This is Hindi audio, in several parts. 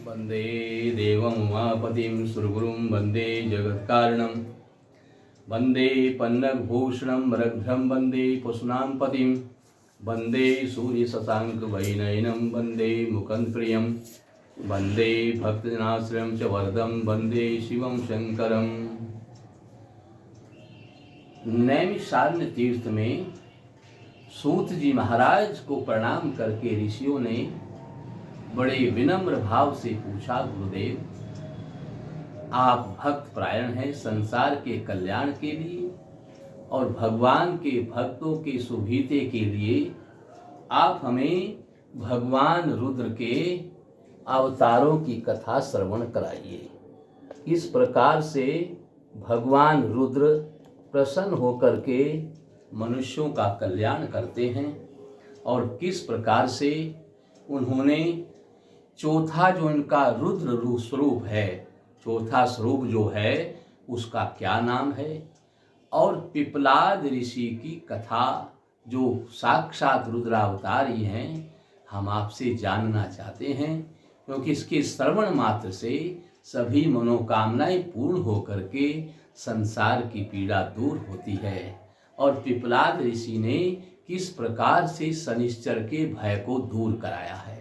वंदे देवमुमापतिं सुरगुरुं वंदे जगत्कारणं वंदे पन्नगभूषणं रघ्रं वंदे पशूनां पतिं वंदे सूर्यशशाङ्कवैनयनं वंदे मुकंप्रियं वंदे भक्तजनाश्रयं च वरदं वंदे शिवं शंकरम्। नैमिषारण्य तीर्थ में सूत जी महाराज को प्रणाम करके ऋषियों ने बड़े विनम्र भाव से पूछा, गुरुदेव आप भक्त प्रायण हैं, संसार के कल्याण के लिए और भगवान के भक्तों के सुभीते के लिए आप हमें भगवान रुद्र के अवतारों की कथा श्रवण कराइए। इस प्रकार से भगवान रुद्र प्रसन्न होकर के मनुष्यों का कल्याण करते हैं और किस प्रकार से उन्होंने चौथा जो इनका रुद्र स्वरूप है, चौथा स्वरूप जो है उसका क्या नाम है, और पिपलाद ऋषि की कथा जो साक्षात रुद्रावतार ही हैं, हम आपसे जानना चाहते हैं, क्योंकि इसके श्रवण मात्र से सभी मनोकामनाएं पूर्ण होकर के संसार की पीड़ा दूर होती है। और पिपलाद ऋषि ने किस प्रकार से शनिश्चर के भय को दूर कराया है,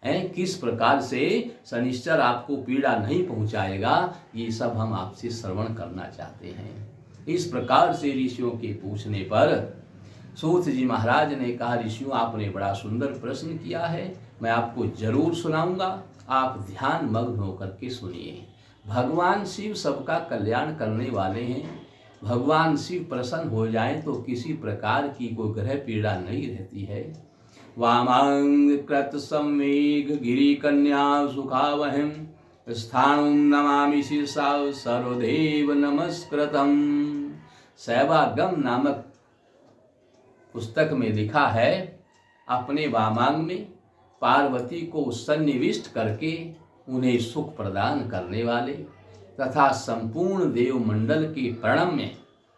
किस प्रकार से शनिश्चर आपको पीड़ा नहीं पहुंचाएगा, ये सब हम आपसे श्रवण करना चाहते हैं। इस प्रकार से ऋषियों के पूछने पर सूत जी महाराज ने कहा, ऋषियों आपने बड़ा सुंदर प्रश्न किया है, मैं आपको जरूर सुनाऊंगा, आप ध्यान मग्न होकर के सुनिए। भगवान शिव सबका कल्याण करने वाले हैं। भगवान शिव प्रसन्न हो जाएं तो किसी प्रकार की कोई ग्रह पीड़ा नहीं रहती है। वामांग कृत संवेग गिरी कन्या सुखावहम स्थाणुं नमामि शीर्षा सर्वदेव नमस्कृतम। शैवागम नामक पुस्तक में लिखा है, अपने वामांग में पार्वती को सन्निविष्ट करके उन्हें सुख प्रदान करने वाले तथा संपूर्ण देवमंडल के प्रणम में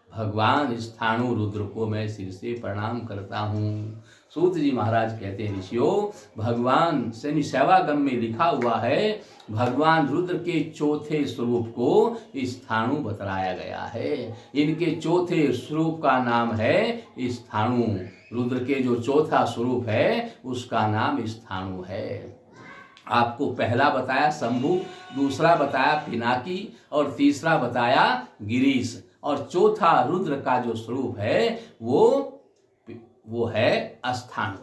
भगवान स्थाणु रुद्र को मैं सिर से प्रणाम करता हूँ। सूत जी महाराज कहते हैं, ऋषियों भगवान शनि शैवागम में लिखा हुआ है, भगवान रुद्र के चौथे स्वरूप को स्थाणु बतलाया गया है। इनके चौथे स्वरूप का नाम है स्थाणु। रुद्र के जो चौथा स्वरूप है उसका नाम स्थाणु है। आपको पहला बताया शंभु, दूसरा बताया पिनाकी और तीसरा बताया गिरीश, और चौथा रुद्र का जो स्वरूप है वो है स्थाणु।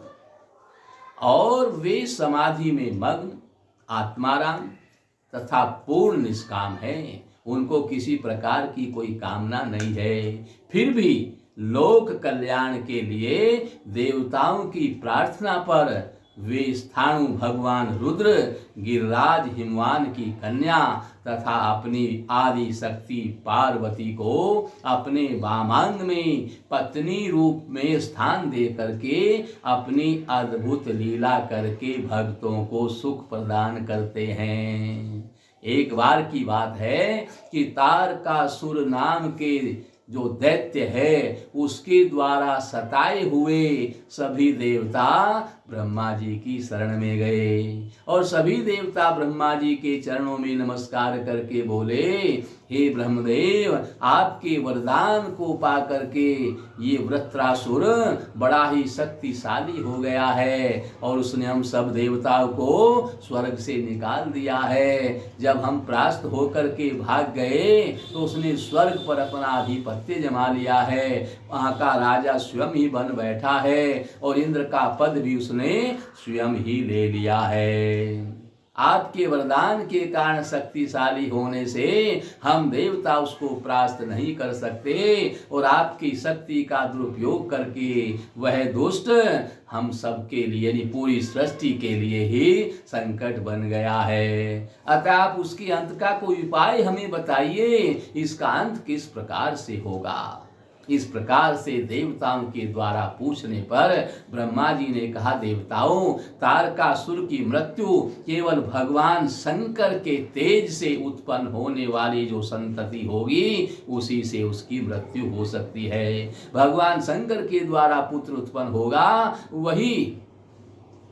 और वे समाधि में मग्न आत्माराम तथा पूर्ण निष्काम हैं, उनको किसी प्रकार की कोई कामना नहीं है। फिर भी लोक कल्याण के लिए देवताओं की प्रार्थना पर वे स्थाणु भगवान रुद्र गिरिराज हिमवान की कन्या तथा अपनी आदि शक्ति पार्वती को अपने वामांग में पत्नी रूप में स्थान दे करके अपनी अद्भुत लीला करके भक्तों को सुख प्रदान करते हैं। एक बार की बात है कि तारकासुर नाम के जो दैत्य है उसके द्वारा सताए हुए सभी देवता ब्रह्मा जी की शरण में गए और सभी देवता ब्रह्मा जी के चरणों में नमस्कार करके बोले, हे ब्रह्मदेव आपके वरदान को पा करके ये वृत्रासुर बड़ा ही शक्तिशाली हो गया है और उसने हम सब देवताओं को स्वर्ग से निकाल दिया है। जब हम परास्त होकर के भाग गए तो उसने स्वर्ग पर अपना आधिपत्य जमा लिया है, वहाँ का राजा स्वयं ही बन बैठा है और इंद्र का पद भी उसने स्वयं ही ले लिया है। आपके वरदान के कारण शक्तिशाली होने से हम देवता उसको परास्त नहीं कर सकते और आपकी शक्ति का दुरुपयोग करके वह दुष्ट हम सबके लिए यानी पूरी सृष्टि के लिए ही संकट बन गया है। अतः आप उसके अंत का कोई उपाय हमें बताइए, इसका अंत किस प्रकार से होगा। इस प्रकार से देवताओं के द्वारा पूछने पर ब्रह्मा जी ने कहा, देवताओं तारकासुर की मृत्यु केवल भगवान शंकर के तेज से उत्पन्न होने वाली जो संतति होगी उसी से उसकी मृत्यु हो सकती है। भगवान शंकर के द्वारा पुत्र उत्पन्न होगा, वही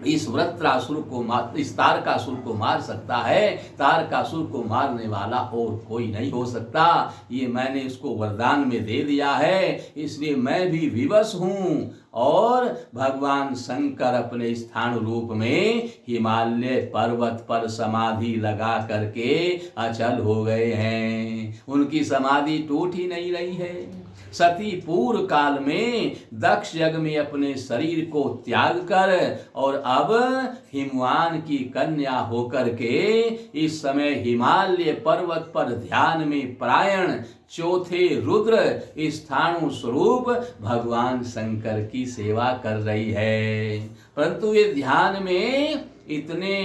इस वृत्रासुर को इस तारकासुर को मार सकता है। तारकासुर को मारने वाला और कोई नहीं हो सकता। ये मैंने इसको वरदान में दे दिया है, इसलिए मैं भी विवश हूँ। और भगवान शंकर अपने स्थान रूप में हिमालय पर्वत पर समाधि लगा करके अचल हो गए हैं। उनकी समाधि टूट ही नहीं रही है। सती पूर्व काल में दक्ष यज्ञ में अपने शरीर को त्याग कर और अब हिमवान की कन्या होकर के इस समय हिमालय पर्वत पर ध्यान में परायण चौथे रुद्र स्थाणु स्वरूप भगवान शंकर की सेवा कर रही है। परंतु ये ध्यान में इतने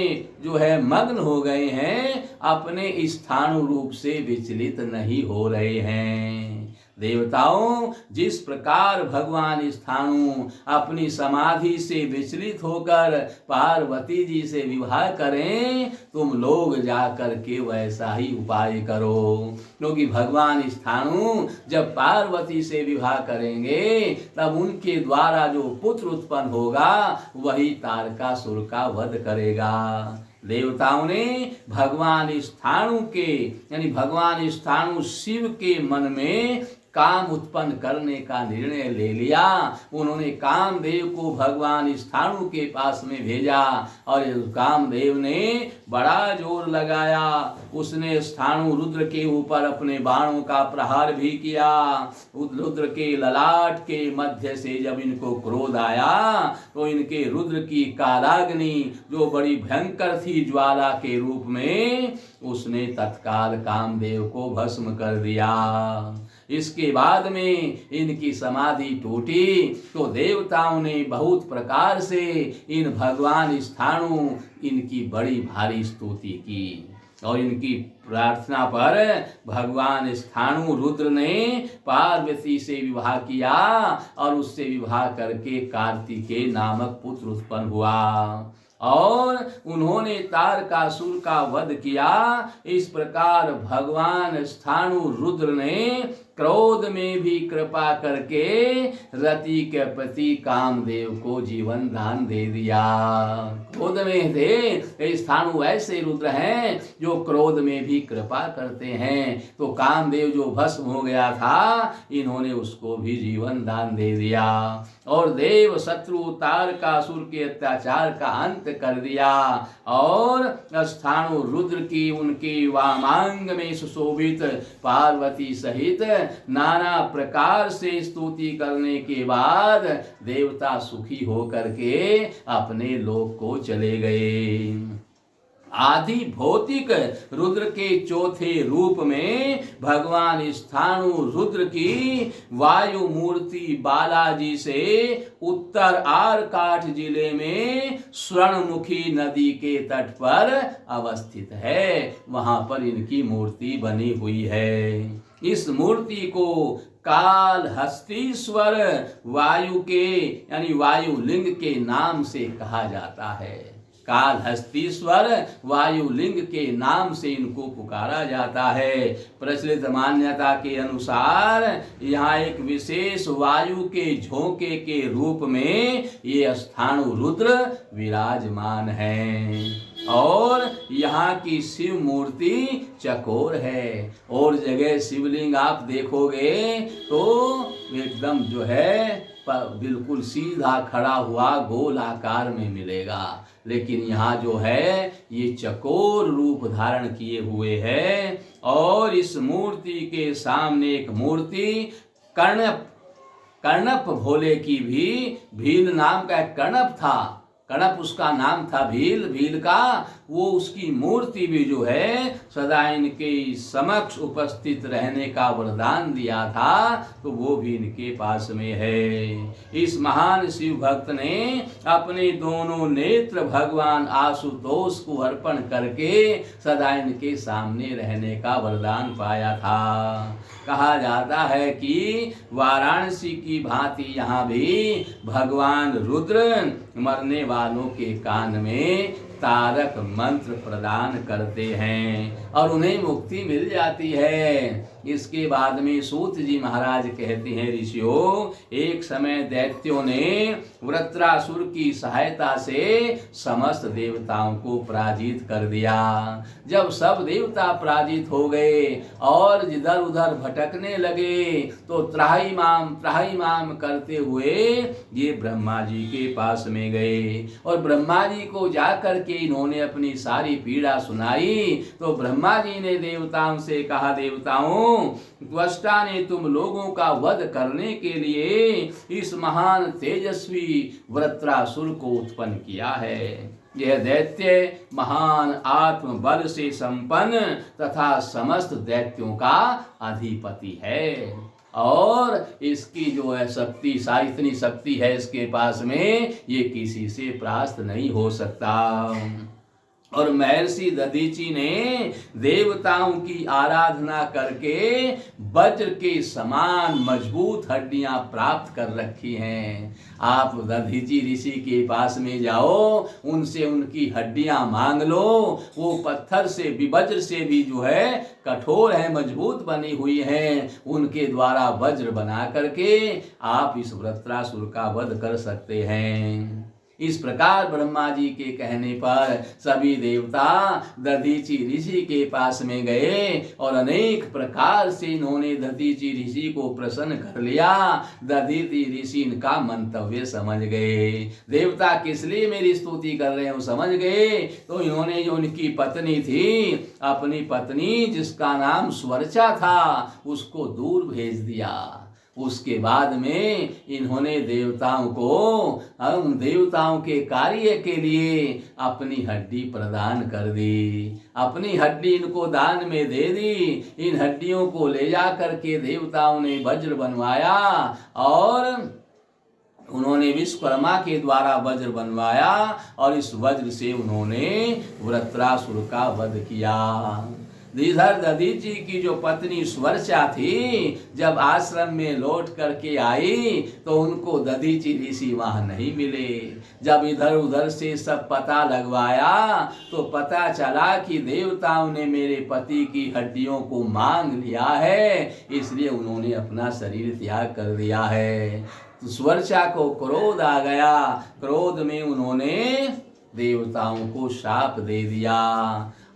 जो है मग्न हो गए हैं, अपने स्थाणु रूप से विचलित नहीं हो रहे हैं। देवताओं, जिस प्रकार भगवान स्थाणु अपनी समाधि से विचलित होकर पार्वती जी से विवाह करें, तुम लोग जाकर के वैसा ही उपाय करो। क्योंकि भगवान स्थाणु जब पार्वती से विवाह करेंगे तब उनके द्वारा जो पुत्र उत्पन्न होगा वही तारकासुर का वध करेगा। देवताओं ने भगवान स्थाणु के यानी भगवान स्थाणु शिव के मन में काम उत्पन्न करने का निर्णय ले लिया। उन्होंने कामदेव को भगवान स्थाणु के पास में भेजा और कामदेव ने बड़ा जोर लगाया। उसने स्थाणु रुद्र के ऊपर अपने बाणों का प्रहार भी किया। रुद्र के ललाट के मध्य से जब इनको क्रोध आया तो इनके रुद्र की कालाग्नि जो बड़ी भयंकर थी ज्वाला के रूप में, उसने तत्काल कामदेव को भस्म कर दिया। इसके बाद में इनकी समाधि टूटी तो देवताओं ने बहुत प्रकार से इन भगवान स्थाणु इनकी बड़ी भारी स्तुति की और इनकी प्रार्थना पर भगवान स्थाणु रुद्र ने पार्वती से विवाह किया और उससे विवाह करके कार्तिकेय नामक पुत्र उत्पन्न हुआ और उन्होंने तारकासुर का वध किया। इस प्रकार भगवान स्थाणु रुद्र ने क्रोध में भी कृपा करके रति के पति कामदेव को जीवन दान दे दिया। क्रोध में थे स्थाणु ऐसे रुद्र हैं जो क्रोध में भी कृपा करते हैं। तो कामदेव जो भस्म हो गया था, इन्होंने उसको भी जीवन दान दे दिया और देव शत्रु तारकासुर के अत्याचार का अंत कर दिया और स्थाणु रुद्र की उनकी वामांग में सुशोभित पार्वती सहित नाना प्रकार से स्तुति करने के बाद देवता सुखी होकर के अपने लोक को चले गए। आदि भौतिक रुद्र के चौथे रूप में भगवान स्थाणु रुद्र की वायु मूर्ति बालाजी से उत्तर आरकाठ जिले में स्वर्णमुखी नदी के तट पर अवस्थित है। वहां पर इनकी मूर्ति बनी हुई है। इस मूर्ति को कालहस्तीश्वर वायु के यानी वायुलिंग के नाम से कहा जाता है। कालहस्तीश्वर वायुलिंग के नाम से इनको पुकारा जाता है। प्रचलित मान्यता के अनुसार यहाँ एक विशेष वायु के झोंके के रूप में ये स्थाणु रुद्र विराजमान हैं और यहाँ की शिव मूर्ति चकोर है। और जगह शिवलिंग आप देखोगे तो एकदम जो है बिल्कुल सीधा खड़ा हुआ गोल आकार में मिलेगा, लेकिन यहाँ जो है ये चकोर रूप धारण किए हुए है। और इस मूर्ति के सामने एक मूर्ति कर्णप भोले की भी भील नाम का एक कर्णप था। कर्णप उसका नाम था। भील का वो उसकी मूर्ति भी जो है सदा इनके समक्ष उपस्थित रहने का वरदान दिया था, तो वो भी इनके पास में है। इस महान शिव भक्त ने अपने दोनों नेत्र भगवान आशुतोष को अर्पण करके सदा इनके सामने रहने का वरदान पाया था। कहा जाता है कि वाराणसी की भांति यहाँ भी भगवान रुद्र मरने वालों के कान में तारक मंत्र प्रदान करते हैं और उन्हें मुक्ति मिल जाती है। इसके बाद में सूत जी महाराज कहते हैं, ऋषियों, एक समय दैत्यों ने वृत्रासुर की सहायता से समस्त देवताओं को पराजित कर दिया। जब सब देवता पराजित हो गए और इधर उधर भटकने लगे तो त्राही माम करते हुए ये ब्रह्मा जी के पास में गए और ब्रह्मा जी को जाकर के इन्होंने अपनी सारी पीड़ा सुनाई। तो ब्रह्मा जी ने देवताओं से कहा, देवताओं, त्वष्टा ने तुम लोगों का वध करने के लिए इस महान तेजस्वी वृत्रासुर को उत्पन्न किया है। यह दैत्य महान आत्म बल से संपन्न तथा समस्त दैत्यों का अधिपति है और इसकी जो है शक्ति, इतनी शक्ति है इसके पास में, ये किसी से परास्त नहीं हो सकता। और महर्षि दधीचि ने देवताओं की आराधना करके वज्र के समान मजबूत हड्डियां प्राप्त कर रखी हैं। आप दधीचि ऋषि के पास में जाओ, उनसे उनकी हड्डियां मांग लो। वो पत्थर से भी, वज्र से भी जो है कठोर है, मजबूत बनी हुई है। उनके द्वारा वज्र बना करके आप इस वृत्रासुर का वध कर सकते हैं। इस प्रकार ब्रह्मा जी के कहने पर सभी देवता दधीचि ऋषि के पास में गए और अनेक प्रकार से इन्होंने दधीचि ऋषि को प्रसन्न कर लिया। दधीचि ऋषि इनका मंतव्य समझ गए, देवता किस लिए मेरी स्तुति कर रहे हो समझ गए। तो इन्होंने जो उनकी पत्नी थी, अपनी पत्नी जिसका नाम स्वर्चा था, उसको दूर भेज दिया। उसके बाद में इन्होंने देवताओं को, देवताओं के कार्य के लिए अपनी हड्डी प्रदान कर दी। अपनी हड्डी इनको दान में दे दी। इन हड्डियों को ले जा करके देवताओं ने वज्र बनवाया और उन्होंने विश्वकर्मा के द्वारा वज्र बनवाया और इस वज्र से उन्होंने वृत्रासुर का वध किया। इधर दधीचि की जो पत्नी स्वर्चा थी, जब आश्रम में लौट करके आई तो उनको दधीचि ऋषि वहां नहीं मिले। जब इधर उधर से सब पता लगवाया तो पता चला कि देवताओं ने मेरे पति की हड्डियों को मांग लिया है, इसलिए उन्होंने अपना शरीर त्याग कर दिया है। तो स्वर्चा को क्रोध आ गया। क्रोध में उन्होंने देवताओं को शाप दे दिया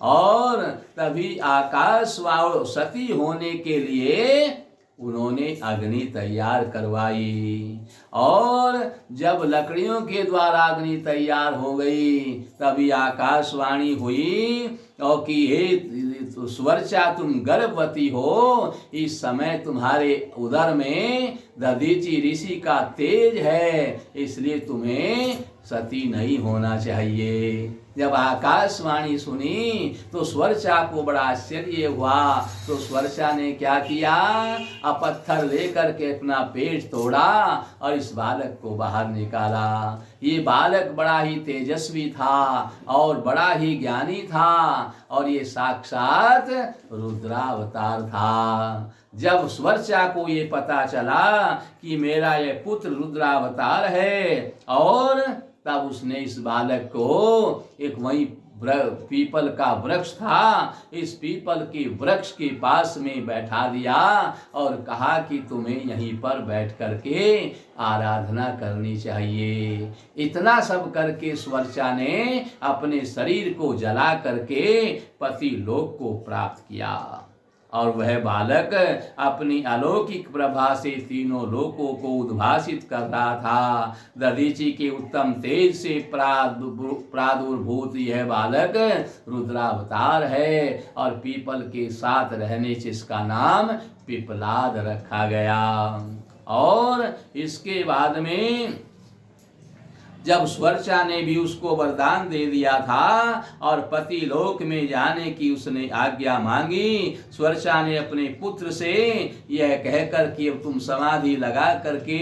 और तभी आकाश सती होने के लिए उन्होंने अग्नि तैयार करवाई। और जब लकड़ियों के द्वारा अग्नि तैयार हो गई तभी आकाशवाणी हुई और कि हे स्वर्चा, तुम गर्भवती हो, इस समय तुम्हारे उदर में दधीचि ऋषि का तेज है, इसलिए तुम्हें सती नहीं होना चाहिए। जब आकाशवाणी सुनी तो स्वर्चा को बड़ा आश्चर्य हुआ। तो स्वर्चा ने क्या किया, पत्थर लेकर के अपना पेट तोड़ा और इस बालक को बाहर निकाला। ये बालक बड़ा ही तेजस्वी था और बड़ा ही ज्ञानी था और ये साक्षात रुद्रावतार था। जब स्वर्चा को ये पता चला कि मेरा ये पुत्र रुद्रावतार है, और तब उसने इस बालक को एक वहीं पीपल का वृक्ष था, इस पीपल के वृक्ष के पास में बैठा दिया और कहा कि तुम्हें यहीं पर बैठ करके आराधना करनी चाहिए। इतना सब करके स्वर्चा ने अपने शरीर को जला करके पति लोक को प्राप्त किया और वह बालक अपनी अलौकिक प्रभा से तीनों लोकों को उद्भासित कर रहा था। दधीचि के उत्तम तेज से प्रादुर्भूत यह बालक रुद्रावतार है और पीपल के साथ रहने से इसका नाम पिपलाद रखा गया। और इसके बाद में जब स्वर्चा ने भी उसको वरदान दे दिया था और पति लोक में जाने की उसने आज्ञा मांगी, स्वर्चा ने अपने पुत्र से यह कहकर कि अब तुम समाधि लगा करके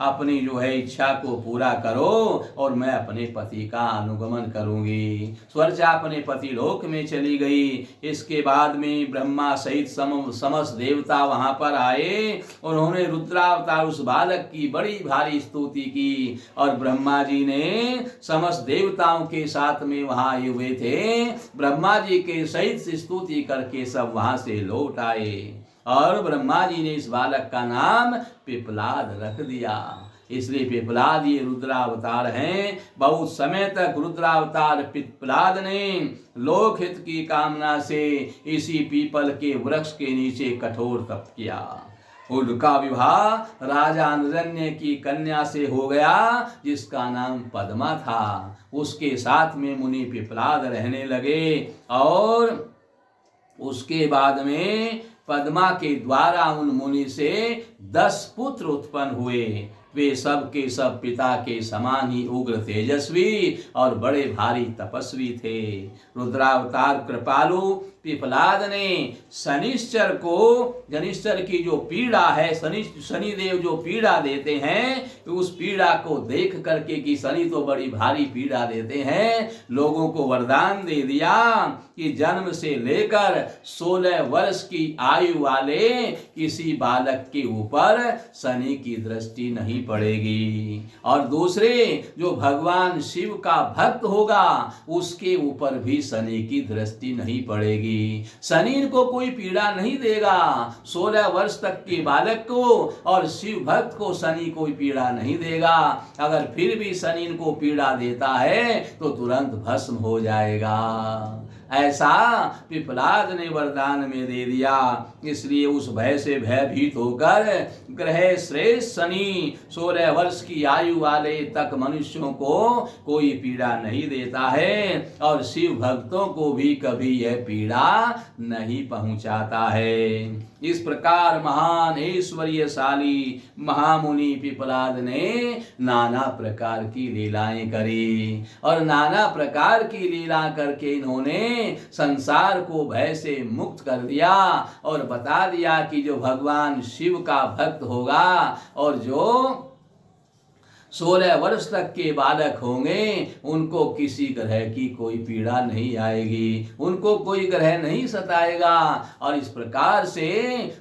अपनी जो है इच्छा को पूरा करो और मैं अपने पति का अनुगमन करूंगी। स्वर्चा अपने पति लोक में चली गई। इसके बाद में ब्रह्मा सहित समस्त देवता वहां पर आए। उन्होंने रुद्रावतार उस बालक की बड़ी भारी स्तुति की और ब्रह्मा जी जी ने समस्त देवताओं के साथ में वहां आए हुए थे, ब्रह्मा जी के सहित स्तुति करके सब वहां से लौट आए और ब्रह्मा जी ने इस बालक का नाम पिपलाद रख दिया। इसलिए पिपलाद ये रुद्रावतार हैं। बहुत समय तक रुद्रावतार पिपलाद ने लोकहित की कामना से इसी पीपल के वृक्ष के नीचे कठोर तप किया। उनका विवाह राजा नरण्य की कन्या से हो गया जिसका नाम पद्मा था। उसके साथ में मुनि पिपलाद रहने लगे और उसके बाद में पद्मा के द्वारा उन मुनि से 10 पुत्र उत्पन्न हुए। वे सब के सब पिता के समान ही उग्र तेजस्वी और बड़े भारी तपस्वी थे। रुद्रावतार कृपालु पिपलाद ने शनिश्चर को, शनिश्चर की जो पीड़ा है, शनिदेव जो पीड़ा देते हैं, तो उस पीड़ा को देख करके कि शनि तो बड़ी भारी पीड़ा देते हैं, लोगों को वरदान दे दिया कि जन्म से लेकर 16 वर्ष की आयु वाले किसी बालक के ऊपर शनि की दृष्टि नहीं पड़ेगी। और दूसरे जो भगवान शिव का भक्त होगा उसके ऊपर भी शनि की दृष्टि नहीं पड़ेगी। शनि को कोई पीड़ा नहीं देगा। 16 वर्ष तक के बालक को और शिव भक्त को शनि कोई पीड़ा नहीं देगा। अगर फिर भी शनि को पीड़ा देता है तो तुरंत भस्म हो जाएगा। ऐसा पिपलाद ने वरदान में दे दिया। इसलिए उस भय से भयभीत होकर ग्रह श्रेष्ठ शनि 16 वर्ष की आयु वाले तक मनुष्यों को कोई पीड़ा नहीं देता है और शिव भक्तों को भी कभी यह पीड़ा नहीं पहुंचाता है। इस प्रकार महान ऐश्वर्यशाली महामुनि पिपलाद ने नाना प्रकार की लीलाएं करी और नाना प्रकार की लीला करके इन्होंने संसार को भय से मुक्त कर दिया और बता दिया कि जो भगवान शिव का भक्त होगा और जो 16 वर्ष तक के बालक होंगे उनको किसी ग्रह की कोई पीड़ा नहीं आएगी, उनको कोई ग्रह नहीं सताएगा। और इस प्रकार से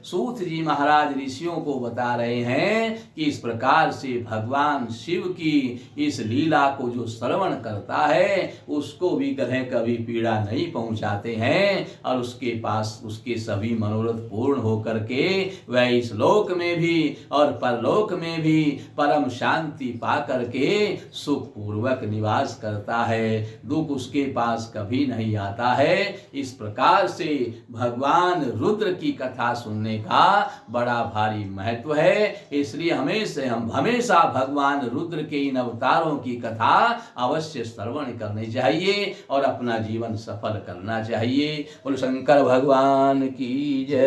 सूत जी महाराज ऋषियों को बता रहे हैं कि इस प्रकार से भगवान शिव की इस लीला को जो श्रवण करता है उसको भी ग्रह कभी पीड़ा नहीं पहुंचाते हैं और उसके पास उसके सभी मनोरथ पूर्ण होकर के वह इस लोक में भी और परलोक में भी परम शांति पा करके सुख पूर्वक निवास करता है। दुख उसके पास कभी नहीं आता है। इस प्रकार से भगवान रुद्र की कथा सुनने का बड़ा भारी महत्व है। इसलिए हम हमेशा भगवान रुद्र के इन अवतारों की कथा अवश्य श्रवण करनी चाहिए और अपना जीवन सफल करना चाहिए। बोलो शंकर भगवान की जय।